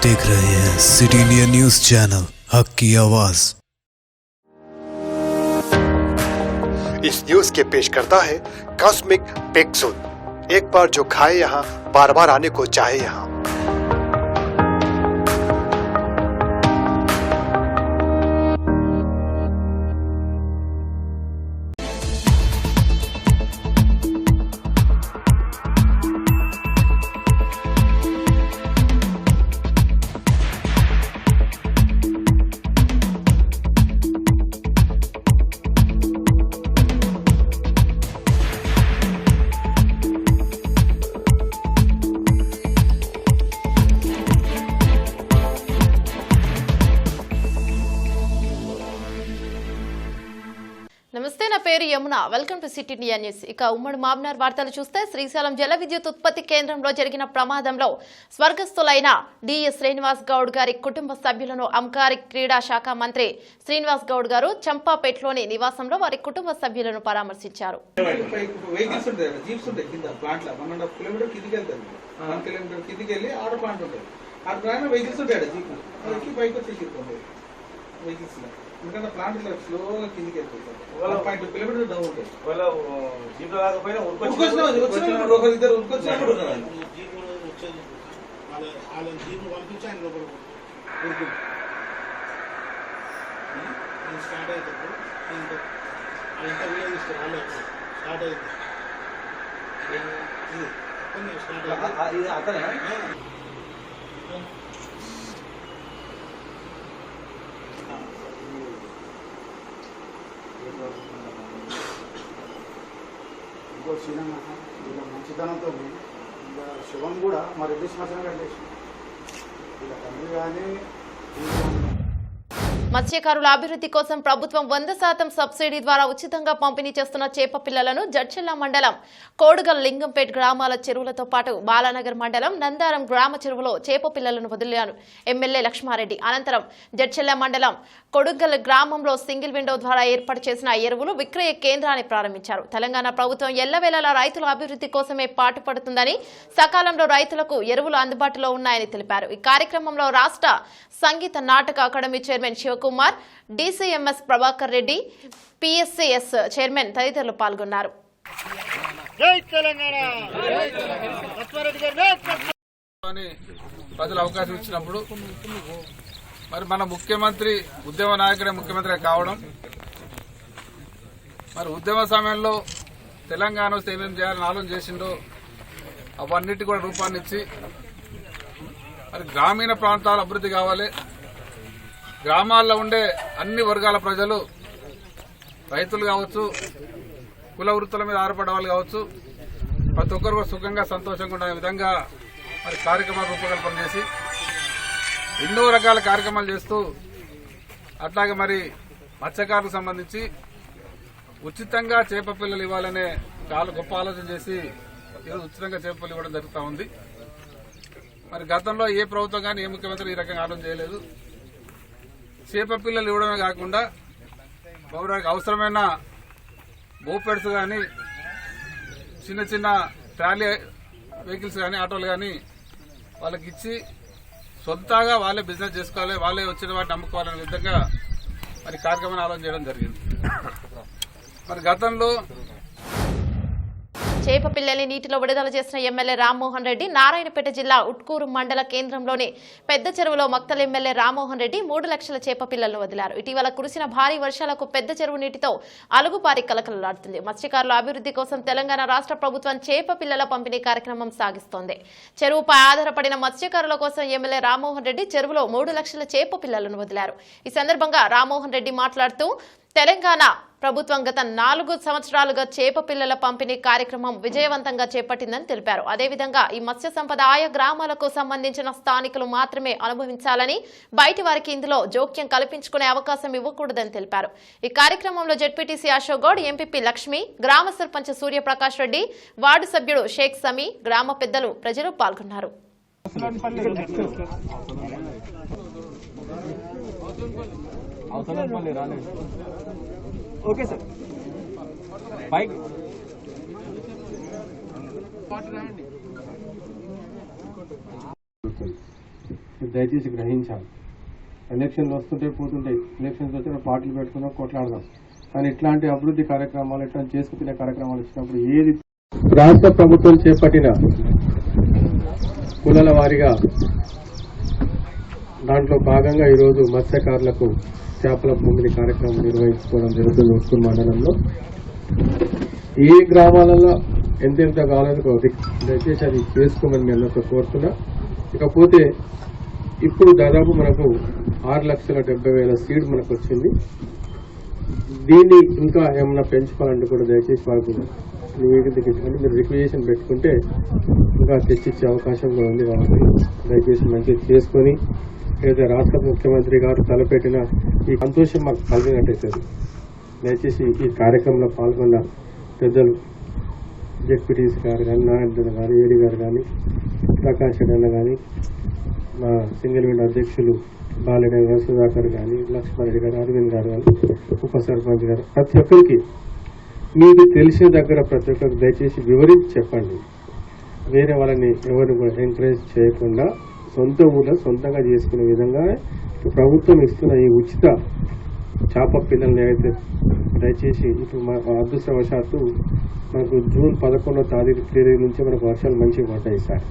देख रहे हैं सिटी इंडिया न्यूज चैनल, हक की आवाज। इस न्यूज के पेश करता है कॉस्मिक पेक्सुल। एक बार जो खाए यहाँ बार बार आने को चाहे यहाँ। నమస్తే, నా పేరు Yamuna. Welcome to city India news. ఇక ఉమ్మడి మామ్నార్ వార్తలు చూస్తే శ్రీశైలం జల విద్యుత్ ఉత్పత్తి కేంద్రంలో జరిగిన ప్రమాదంలో స్వర్గస్థులైన డిఎస్ శ్రీనివాస్ గౌడ్ గారి కుటుంబ సభ్యులను అబ్కారీ క్రీడా శాఖ మంత్రి శ్రీనివాస్ గౌడ్ గారు చంపాపేటలోని నివాసంలో వారి కుటుంబ సభ్యులను పరామర్శించారు. ఎందుకంటే ప్లాంట్ ఇలా స్లోగా కిందికి వెళ్ళిపోతారు. 1.2 కిలోమీటర్ డౌన్ ఉంటుంది. వాళ్ళ జీప్ రాకపోయినా వచ్చినప్పుడు ఒకరి ఇద్దరు ఉరికొచ్చినప్పుడు జీప్ పంపించి ఆయన లోపల స్టార్ట్ అవుతాడు. ఇంత వీడియో తీస్తారు. వాళ్ళు స్టార్ట్ అయింది స్టార్ట్ అతనే ఇంకో సినిమా ఇలా మంచితనంతో ఇంకా శివం కూడా మా రెడ్డి శ్మశానం కట్టేసి ఇలా తమిళ కానీ మత్స్యకారుల అభివృద్ధి కోసం ప్రభుత్వం 100% సబ్సిడీ ద్వారా ఉచితంగా పంపిణీ చేస్తున్న చేప పిల్లలను జడ్చెల్ల మండలం కోడుగల్ లింగంపేట్ గ్రామాల చెరువులతో పాటు బాలానగర్ మండలం నందారం గ్రామ చెరువులో చేప పిల్లలను వదిలారు ఎమ్మెల్యే లక్ష్మారెడ్డి. అనంతరం జడ్చెల్ల మండలం కొడుగల్ గ్రామంలో సింగిల్ విండో ద్వారా ఏర్పాటు చేసిన ఎరువులు విక్రయ కేంద్రాన్ని ప్రారంభించారు. తెలంగాణ ప్రభుత్వం ఎల్లవేళలా రైతుల అభివృద్ధి కోసమే పాటుపడుతుందని, సకాలంలో రైతులకు ఎరువులు అందుబాటులో ఉన్నాయని తెలిపారు. ఈ కార్యక్రమంలో రాష్ట్ర సంగీత నాటక academy chairman Shivakumar, DCMS Prabhakar Reddy, PSCS chairman తదితరులు పాల్గొన్నారు. ప్రజలు అవకాశం ఇచ్చినప్పుడు మరి మన ముఖ్యమంత్రి ఉద్యమ నాయకుడే ముఖ్యమంత్రి కావడం, మరి ఉద్యమ సమయంలో తెలంగాణ వస్తే ఏమేమి చేయాలని ఆలోచన చేసిండో అవన్నిటి కూడా రూపాన్ని ఇచ్చి మరి గ్రామీణ ప్రాంతాల అభివృద్ధి కావాలి, గ్రామాల్లో ఉండే అన్ని వర్గాల ప్రజలు రైతులు కావచ్చు, కుల వృత్తుల మీద ఆధారపడే వాళ్ళు కావచ్చు, ప్రతి ఒక్కరు కూడా సుఖంగా సంతోషంగా ఉండే విధంగా మరి కార్యక్రమాలు రూపకల్పన చేసి ఎన్నో రకాల కార్యక్రమాలు చేస్తూ అట్లాగే మరి మత్స్యకారులకు సంబంధించి ఉచితంగా చేప పిల్లలు ఇవ్వాలనే చాలా గొప్ప ఆలోచన చేసి ఈరోజు ఉచితంగా చేప పిల్లలు ఇవ్వడం జరుగుతూ ఉంది. మరి గతంలో ఏ ప్రభుత్వం కానీ ఏ ముఖ్యమంత్రి ఈ రకంగా ఆలోచన చేయలేదు. చేప పిల్లలు ఇవ్వడమే కాకుండా పౌరానికి అవసరమైన బోపెడ్స్ కానీ, చిన్న చిన్న ట్రాలీ వెహికల్స్ కానీ, ఆటోలు కానీ వాళ్ళకి ఇచ్చి సొంతగా వాళ్ళే బిజినెస్ చేసుకోవాలి, వాళ్ళే వచ్చిన వాటిని అమ్ముకోవాలనే విధంగా మరి కార్యక్రమాన్ని ఆలోచన చేయడం జరిగింది. మరి గతంలో చేప పిల్లల్ని నీటిలో విడుదల చేసిన ఎమ్మెల్యే రామ్మోహన్ రెడ్డి నారాయణపేట జిల్లా ఉట్కూరు మండల కేంద్రంలోని పెద్ద చెరువులో మక్తల్ ఎమ్మెల్యే రామ్మోహన్ రెడ్డి 3 లక్షల చేప పిల్లలను వదిలారు. ఇటీవల కురిసిన భారీ వర్షాలకు పెద్ద చెరువు నీటితో అలుగుపారి కలకలలాడుతుంది. మత్స్యకారుల అభివృద్ధి కోసం తెలంగాణ రాష్ట్ర ప్రభుత్వం చేప పిల్లల పంపిణీ కార్యక్రమం సాగిస్తోంది. చెరువుపై ఆధారపడిన మత్స్యకారుల కోసం ఎమ్మెల్యే రామ్మోహన్ రెడ్డి చెరువులో 3 లక్షల చేప పిల్లలను వదిలారు. ఈ సందర్భంగా రామ్మోహన్ రెడ్డి మాట్లాడుతూ తెలంగాణ ప్రభుత్వం గత 4 సంవత్సరాలుగా చేప పిల్లల పంపిణీ కార్యక్రమం విజయవంతంగా చేపట్టిందని తెలిపారు. అదేవిధంగా ఈ మత్స్య సంపద ఆయా గ్రామాలకు సంబంధించిన స్థానికులు మాత్రమే అనుభవించాలని, బయటి వారికి ఇందులో జోక్యం కల్పించుకునే అవకాశం ఇవ్వకూడదని తెలిపారు. ఈ కార్యక్రమంలో జెడ్పీటీసీ అశోక్ గౌడ్, ఎంపీపీ లక్ష్మి, గ్రామ సర్పంచ్ సూర్యప్రకాష్ రెడ్డి, వార్డు సభ్యుడు షేక్ సమీ, గ్రామ పెద్దలు, ప్రజలు పాల్గొన్నారు. ఓకే సార్, బైక్ దయచేసి గ్రహించాలి. ఎలక్షన్లు వస్తుంటే పోతుంటాయి, ఎలక్షన్స్ వచ్చిన పార్టీలు పెట్టుకున్నా కొట్లాడదాం, కానీ ఇట్లాంటి అభివృద్ధి కార్యక్రమాలు ఇట్లాంటి చేసుకునే కార్యక్రమాలు వచ్చినప్పుడు ఏది రాష్ట్ర ప్రభుత్వం చేపట్టిన కులాల వారీగా దాంట్లో భాగంగా ఈరోజు మత్స్యకారులకు చేపల పంపిణీ కార్యక్రమం నిర్వహించుకోవడం జరుగుతుంది. ఉట్కూరు మండలంలో ఏ గ్రామాలలో ఎంతెంత కావాలో దయచేసి అది చేసుకోమని మీ అందరితో కోరుతున్నా. ఇకపోతే ఇప్పుడు దాదాపు మనకు 6,70,000 సీడ్ మనకు వచ్చింది. దీన్ని ఇంకా ఏమన్నా పెంచుకోవాలంటే కూడా దయచేసి వాళ్ళకు మీరు రిక్వెజేషన్ పెట్టుకుంటే ఇంకా తెచ్చిచ్చే అవకాశం కూడా ఉంది. కాబట్టి దయచేసి మంచిగా చేసుకొని ఏదైతే రాష్ట్ర ముఖ్యమంత్రి గారు తలపెట్టిన ఈ సంతోషం మాకు కలిగినట్టయితుంది. దయచేసి ఈ కార్యక్రమంలో పాల్గొన్న పెద్దలు జెడ్పీటీసీ గారు కానీ, నారాయణ గారు, ఏడి గారు కానీ, ప్రకాష్ అన్న కానీ, మా సింగిల్ విండో అధ్యక్షులు బాలరెడ్డి గారు, సుధాకర్ కానీ, లక్ష్మారెడ్డి గారు, అరవింద్ గారు కానీ, ఉప సర్పంచ్ గారు, ప్రతి ఒక్కరికి మీకు తెలిసిన దగ్గర ప్రతి ఒక్కరికి దయచేసి వివరించి చెప్పండి. వేరే వాళ్ళని ఎవరిని కూడా ఎంకరేజ్ చేయకుండా సొంత ఊళ్ళో సొంతంగా చేసుకునే విధంగా ప్రభుత్వం ఇస్తున్న ఈ ఉచిత చేప పిల్లల్ని అయితే దయచేసి ఇప్పుడు మన అదృష్టవశాత్తు మనకు జూన్ 11వ తారీఖు నుంచి మనకు వర్షాలు మంచిగా పడ్డాయి సార్.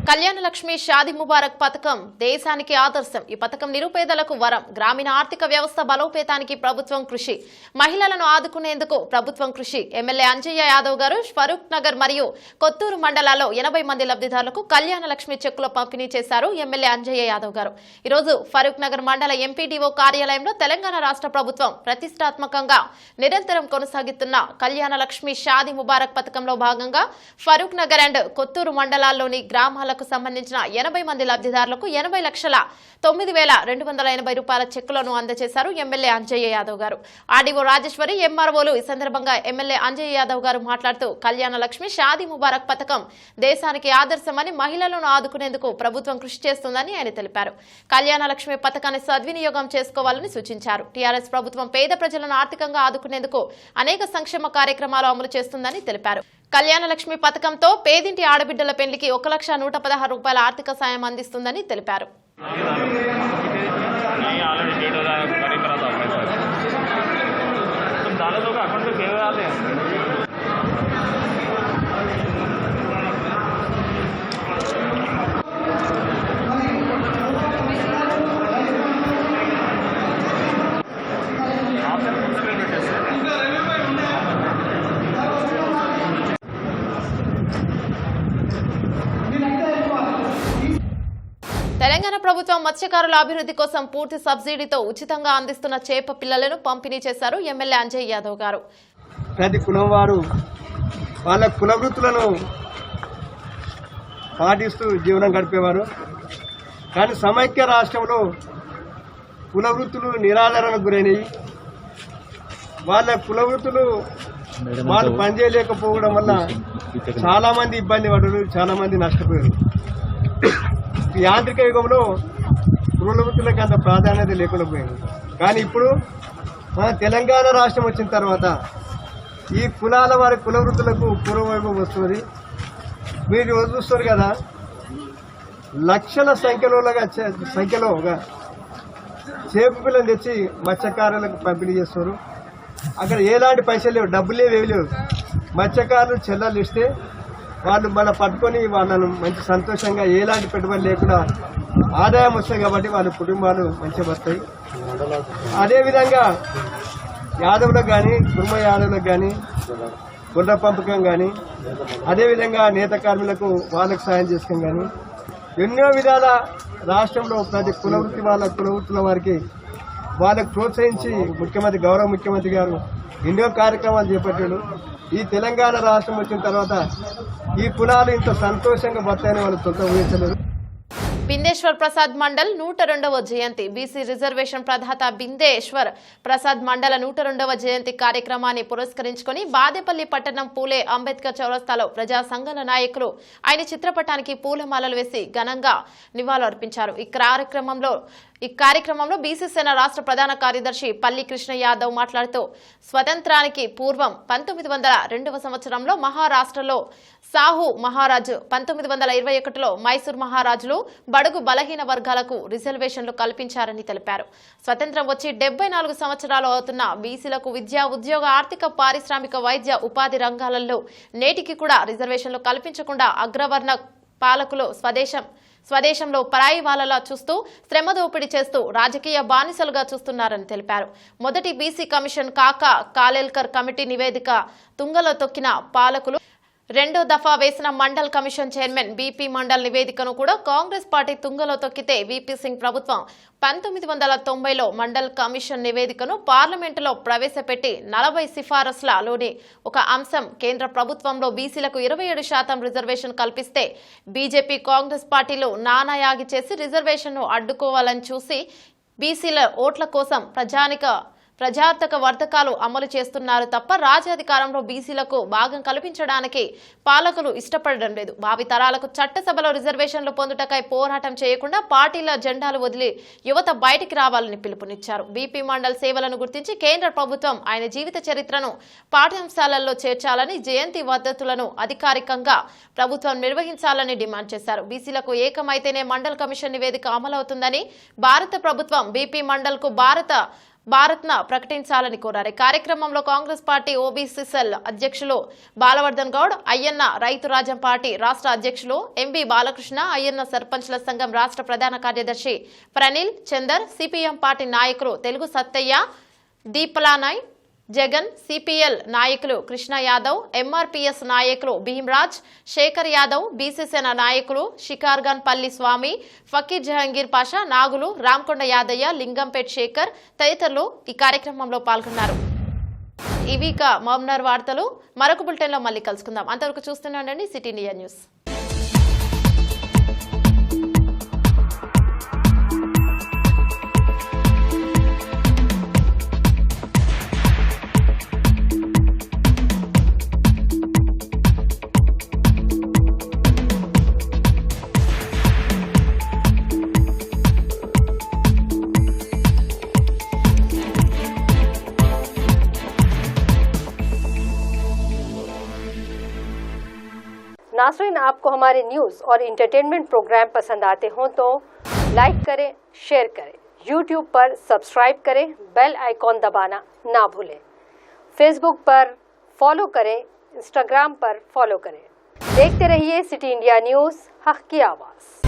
కళ్యాణ లక్ష్మి షాదీ ముబారక్ పథకం దేశానికి ఆదర్శం. ఈ పథకం నిరుపేదలకు వరం. గ్రామీణ ఆర్థిక వ్యవస్థ బలోపేతానికి ప్రభుత్వం కృషి. మహిళలను ఆదుకునేందుకు ప్రభుత్వం కృషి. ఎమ్మెల్యే అంజయ్య యాదవ్ గారు ఫరూక్ నగర్ మరియు కొత్తూరు మండలాల్లో 80 మంది లబ్ధిదారులకు కళ్యాణ లక్ష్మి చెక్కుల పంపిణీ చేశారు ఎమ్మెల్యే అంజయ్య యాదవ్ గారు. ఈరోజు ఫరూక్ నగర్ మండల ఎంపీడీఓ కార్యాలయంలో తెలంగాణ రాష్ట్ర ప్రభుత్వం ప్రతిష్టాత్మకంగా నిరంతరం కొనసాగుతున్న కళ్యాణ లక్ష్మి షాదీ ముబారక్ పథకంలో భాగంగా ఫరూక్ నగర్ అండ్ కొత్తూరు మండలాల్లోని గ్రామాలకు సంబంధించిన 80 మంది లబ్ధిదారులకు 80,09,280 రూపాయల చెక్కులను అందజేశారు ఎమ్మెల్యే అంజయ్య యాదవ్ గారు. ఆర్డీఓ రాజేశ్వరి, ఎంఆర్ఓలు ఈ సందర్భంగా ఎమ్మెల్యే అంజయ్య యాదవ్ గారు మాట్లాడుతూ కళ్యాణ లక్ష్మి షాదీ ముబారక్ పథకం దేశానికి ఆదర్శమని, మహిళలను ఆదుకునేందుకు ప్రభుత్వం కృషి చేస్తుందని ఆయన తెలిపారు. కళ్యాణ లక్ష్మి పథకాన్ని సద్వినియోగం చేసుకోవాలని సూచించారు. టీఆర్ఎస్ ప్రభుత్వం పేద ప్రజలను ఆర్థికంగా ఆదుకునేందుకు అనేక సంక్షేమ కార్యక్రమాలు అమలు చేస్తుందని తెలిపారు. కళ్యాణ లక్ష్మి పథకంతో పేదింటి ఆడబిడ్డల పెళ్లికి 1,116 రూపాయల ఆర్థిక సాయం అందిస్తుందని తెలిపారు. తెలంగాణ ప్రభుత్వం మత్స్యకారుల అభివృద్ధి కోసం పూర్తి సబ్సిడీతో ఉచితంగా అందిస్తున్న చేప పిల్లలను పంపిణీ చేశారు ఎమ్మెల్యే అంజయ్ యాదవ్ గారు. ప్రతి కులం వారు వాళ్ళ కుల వృత్తులను పాటిస్తూ జీవనం గడిపేవారు. కానీ సమైక్య రాష్ట్రంలో కుల వృత్తులు నిరాదరణకు గురైనవి. వాళ్ళ కుల వృత్తులు వాళ్ళు పనిచేయలేకపోవడం వల్ల చాలా మంది ఇబ్బంది పడ్డారు, చాలా మంది నష్టపోయారు. యాంత్రిక యుగంలో కుల వృత్తులకు అంత ప్రాధాన్యత లేకుండా పోయింది. కానీ ఇప్పుడు మన తెలంగాణ రాష్ట్రం వచ్చిన తర్వాత ఈ కులాల వారి కుల వృత్తులకు పూర్వవైభవం వస్తుంది. మీరు రోజు చూస్తారు కదా, లక్షల సంఖ్యలో చేప పిల్లలు తెచ్చి మత్స్యకారులకు పంపిణీ చేస్తారు. అక్కడ ఎలాంటి పైసలు లేవు, డబ్బులు ఏవి లేవు. మత్స్యకారులు చెల్లెలు ఇస్తే వాళ్ళు మన పట్టుకొని వాళ్ళను మంచి సంతోషంగా ఎలాంటి పెట్టుబడి లేకుండా ఆదాయం వస్తాయి కాబట్టి వాళ్ళ కుటుంబాలు మంచిగా వస్తాయి. అదేవిధంగా యాదవులకు కానీ, కుర్మ యాదవులకు కానీ, గుర్ర పంపకం కానీ, అదేవిధంగా నేత కార్మికులకు వాళ్ళకు సాయం చేసుకోం కానీ ఎన్నో విధాల రాష్ట్రంలో ప్రతి కులవృత్తుల వారికి వాళ్ళకు ప్రోత్సహించి గౌరవ ముఖ్యమంత్రి గారు ఎన్నో కార్యక్రమాలు చేపట్టాడు. ఈ తెలంగాణ రాష్ట్రం వచ్చిన తర్వాత ఈ కులాలు ఇంత సంతోషంగా బతాయని వాళ్ళు సొంత ఊహించలేదు. బిందేశ్వర్ ప్రసాద్ మండల్ 102వ జయంతి. బీసీ రిజర్వేషన్ ప్రదాత బిందేశ్వర్ ప్రసాద్ మండల 102వ జయంతి కార్యక్రమాన్ని పురస్కరించుకుని బాదేపల్లి పట్టణం పూలే అంబేద్కర్ చౌరస్తాలో ప్రజా సంఘాల నాయకులు ఆయన చిత్రపటానికి పూలమాలలు వేసి ఘనంగా నివాళులర్పించారు. ఈ కార్యక్రమంలో ఈ కార్యక్రమంలో బీసీ సేన రాష్ట్ర ప్రధాన కార్యదర్శి పల్లి కృష్ణ యాదవ్ మాట్లాడుతూ స్వతంత్రానికి పూర్వం 1902వ సంవత్సరంలో మహారాష్ట్రలో సాహు మహారాజు, 1921లో మైసూర్ మహారాజులు బడుగు బలహీన వర్గాలకు రిజర్వేషన్లు కల్పించారని తెలిపారు. స్వతంత్రం వచ్చి 74 సంవత్సరాలు అవుతున్న బీసీలకు విద్య, ఉద్యోగ, ఆర్థిక, పారిశ్రామిక, వైద్య, ఉపాధి రంగాలలో నేటికి కూడా రిజర్వేషన్లు కల్పించకుండా అగ్రవర్ణ పాలకులు స్వదేశంలో పరాయి వాళ్ళలా చూస్తూ శ్రమ దోపిడీ చేస్తూ రాజకీయ బానిసలుగా చూస్తున్నారని తెలిపారు. మొదటి బీసీ కమిషన్ కాలేల్కర్ కమిటీ నివేదిక తుంగలో తొక్కిన పాలకులు రెండో దఫా వేసిన mandal commission chairman BP mandal నివేదికను కూడా కాంగ్రెస్ పార్టీ తుంగలో తొక్కితే వీపీ సింగ్ ప్రభుత్వం 1990లో మండల్ కమిషన్ నివేదికను పార్లమెంటులో ప్రవేశపెట్టి 40 సిఫారసులలోని ఒక అంశం కేంద్ర ప్రభుత్వంలో బీసీలకు 27% రిజర్వేషన్ కల్పిస్తే బీజేపీ, కాంగ్రెస్ పార్టీలు నానాయాగి చేసి రిజర్వేషన్ను అడ్డుకోవాలని చూసి బీసీల ఓట్ల కోసం ప్రజార్థక వర్ధకాలు అమలు చేస్తున్నారు తప్ప రాజ్యాధికారంలో బీసీలకు భాగం కల్పించడానికి పాలకులు ఇష్టపడడం లేదు. భావి తరాలకు చట్టసభలో రిజర్వేషన్లు పొందుటకై పోరాటం చేయకుండా పార్టీల జెండాలు వదిలి యువత బయటికి రావాలని పిలుపునిచ్చారు. బీపీ మండల్ సేవలను గుర్తించి కేంద్ర ప్రభుత్వం ఆయన జీవిత చరిత్రను పాఠ్యాంశాలలో చేర్చాలని, జయంతి వర్ధతులను అధికారికంగా ప్రభుత్వం నిర్వహించాలని డిమాండ్ చేశారు. బీసీలకు ఏకమైతేనే మండల్ కమిషన్ నివేదిక అమలవుతుందని భారత ప్రభుత్వం బీపీ మండల్కు భారత్న ప్రకటించాలని కోరారు. కార్యక్రమంలో కాంగ్రెస్ పార్టీ ఓబీసీ సెల్ అధ్యక్షులు బాలవర్ధన్ గౌడ్, అయ్యన్న రైతు రాజ్యం పార్టీ రాష్ట్ర అధ్యక్షులు ఎంబీ బాలకృష్ణ, అయ్యన్న సర్పంచ్ల సంఘం రాష్ట్ర ప్రధాన కార్యదర్శి ప్రనిల్ చందర్, సిపిఎం పార్టీ నాయకులు తెలుగు సత్తయ్య, దీపలానాయ్, జగన్, సిపిఎల్ నాయకులు కృష్ణ యాదవ్, ఎంఆర్పీఎస్ నాయకులు భీమ్రాజ్, శేఖర్ యాదవ్, బీసీసేన నాయకులు షికార్గన్ పల్లి స్వామి, ఫకీర్ జహంగీర్ పాషా, నాగులు, రామకొండ యాదయ్య, లింగంపేట్ శేఖర్ తదితరులు ఈ కార్యక్రమంలో పాల్గొన్నారు. ఇవి మమ్నార్ వార్తలు. మరొక బులెటిన్లో మళ్ళీ కలుసుకుందాం. అంతవరకు చూస్తున్నాండి సిటీ ఇండియా న్యూస్. नाज़रीन, आपको हमारे न्यूज़ और इंटरटेनमेंट प्रोग्राम पसंद आते हों तो लाइक करें, शेयर करें, यूट्यूब पर सब्सक्राइब करें, बेल आइकॉन दबाना ना भूलें। फेसबुक पर फॉलो करें, इंस्टाग्राम पर फॉलो करें। देखते रहिए सिटी इंडिया न्यूज़, हक़ की आवाज़।